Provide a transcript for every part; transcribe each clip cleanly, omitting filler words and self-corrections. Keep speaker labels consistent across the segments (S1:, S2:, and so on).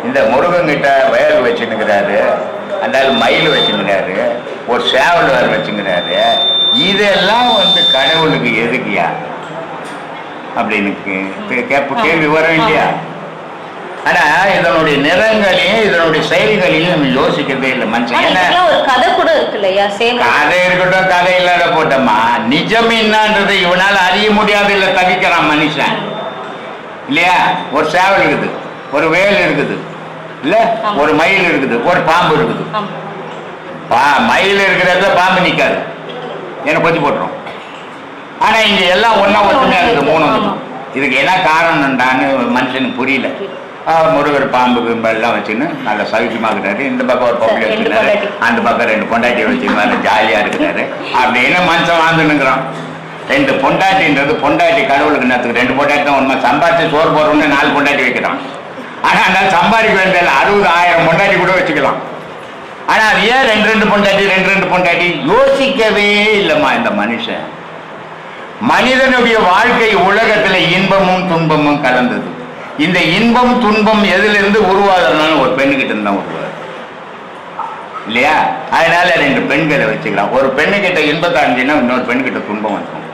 S1: இந்த முருகங்கிட்ட வயல் வச்சுன்னுக்கிறாரு, அந்த மயில் வச்சுக்கிறாரு, ஒரு சேவல் வேறு வச்சுக்கிறாரு. இதெல்லாம் கடவுளுக்கு எதுக்குயா அப்படின்னு கேள்வி வரும் இல்லையா? ஆனா இதனுடைய நிறங்களையும் இதனுடைய செயல்களையும் நம்ம யோசிக்கிறதே இல்லை மனுஷன்.
S2: ஒரு கதை கூட இருக்கு இல்லையா?
S1: கதை இருக்கட்டும், கதை இல்லாத போட்டோமா, நிஜம் என்னன்றது இவனால அறிய முடியாது. இல்லை தவிக்கிறான் மனுஷன் இல்லையா? ஒரு சேவல் இருக்குது, ஒரு வேல் இருக்குது, இல்ல ஒரு மயில் இருக்குது, ஒரு பாம்பு இருக்குது. மயில் இருக்கிறதுல பாம்பு நிக்காது, எனக்கு கொத்தி போட்டுரும். ஆனா இங்க எல்லாம் ஒன்னா ஒற்றுமையா இருக்குது, மூணு. இதுக்கு என்ன காரணம்டான்னு மனுஷனுக்கு புரியல. முருகர் பாம்பு எல்லாம் வச்சுன்னு நல்ல சௌக்கியமா இருக்கிறாரு. இந்த பக்கம் ஒரு பொம்பளை வச்சுக்கிறாரு, அந்த பக்கம் 2 பொண்டாட்டியை வச்சுக்கிறாரு, ஜாலியா இருக்கிறாரு அப்படின்னு மனுஷன் வாழ்ந்துன்னுங்கிறான். 2 பொண்டாட்டின்றது பொண்டாட்டி கடவுளுக்கு நேரத்துக்கு 2 பொண்டாட்டி தான் உண்மை. சம்பாதிச்சு சோறு போடுறோம்னு 4 பொண்டாட்டி வைக்கிறான். ஆனா அந்த சம்பாதிக்க வேண்டிய 60,000 பொண்டாட்டி கூட வச்சுக்கலாம். ஆனா அது ஏன் 2 பொண்டாட்டி யோசிக்கவே இல்லைம்மா இந்த மனுஷன். மனிதனுடைய வாழ்க்கை உலகத்துல இன்பமும் துன்பமும் கலந்தது. இந்த இன்பம் துன்பம் எதுல இருந்து உருவாதுனாலும் ஒரு பெண்ணுகிட்ட இருந்தா உருவாது இல்லையா? அதனால 2 பெண்களை வச்சுக்கலாம். ஒரு பெண்ணுகிட்ட இன்பத்தை அடைஞ்சின்னா இன்னொரு பெண்ணுகிட்ட துன்பம் வந்துடும்.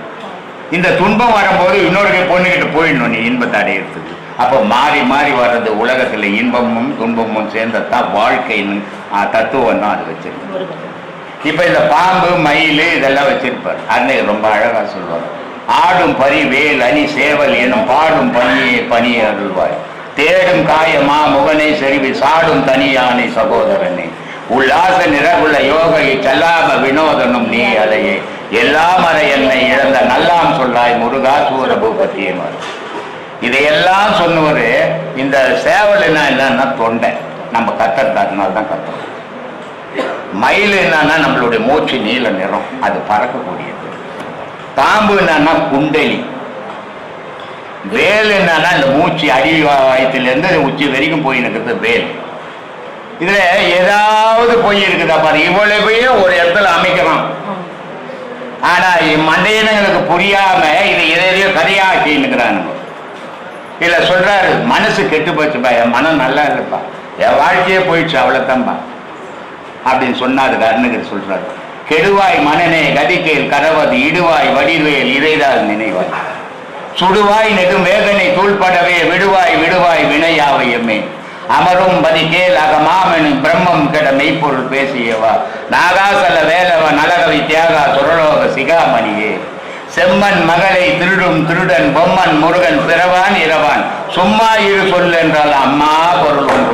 S1: இந்த துன்பம் வரும்போது இன்னொரு பொண்ணுகிட்ட போயிடணும் நீ இன்பத்தை அடையிறதுக்கு. அப்போ மாறி மாறி வர்றது உலகத்துல இன்பமும் துன்பமும் சேர்ந்ததான் வாழ்க்கைன்னு தத்துவம் தான் அது வச்சிருக்கு. இப்ப இந்த பாம்பு மயில் இதெல்லாம் வச்சிருப்பார். அன்னைக்கு ரொம்ப அழகா சொல்லுவார். ஆடும் பரி வேல் அணி சேவல் எனும் பாடும் பணியை அருள்வாய், தேடும் காயமா முகனை செறிவி சாடும் தனியானை சகோதரனே, உல்லாச நிறகுள்ள யோகை செல்லாம வினோதனும் நீ அலையே, எல்லாம் அறை என்னை இழந்த நல்லாம் சொல்லாய் முருகா சூர பூபத்தியமார். இதையெல்லாம் சொன்னவரு. இந்த சேவல் என்னன்னா தொண்டை, நம்ம கத்துறதுனால தான் கத்துறோம். மயில் என்னன்னா நம்மளுடைய மூச்சு நீல நிறம், அது பறக்கக்கூடியது. பாம்பு என்னன்னா குண்டலி. வேல் என்னன்னா இந்த மூச்சு அடி வயத்திலிருந்து உச்சி வரைக்கும் போயின்னு வேல். இதுல ஏதாவது போய் இருக்குதா பாரு, இவ்வளவையே ஒரு இடத்துல அமைக்கலாம். ஆனா மண்டையினங்களுக்கு புரியாம இதை எதையோ கதையாக்கின்னுக்கிறாங்க. இல்ல சொல்றாரு, மனசு கெட்டு போச்சுப்பா, என் மனம் நல்லா இல்லப்பா, என் வாழ்க்கையே போயிடுச்சு, அவ்வளவுதான்பா அப்படின்னு சொன்னாரு. அருணகிரி சொல்றாரு, கெடுவாய் மனநே கதிக்கேல் கரவது இடுவாய் வடிவேல் இறைதால் நினைவாய், சுடுவாய் நெடும் வேதனை தூள்படவே விடுவாய் விடுவாய் வினையாவை எம்மே, அமரும் பதிகேல் அகமாமெனும் பிரம்மம் கெட மெய்ப்பொருள் பேசியவா, நாகாசல வேலவ நலகவி தியாகா சுரலோக சிகாமணியே, செம்மன் மகளை திருடும் திருடன் பொம்மன் முருகன் பிறவான் இரவான், சும்மா இரு சொல் என்றால் அம்மா பொருள் ஒன்று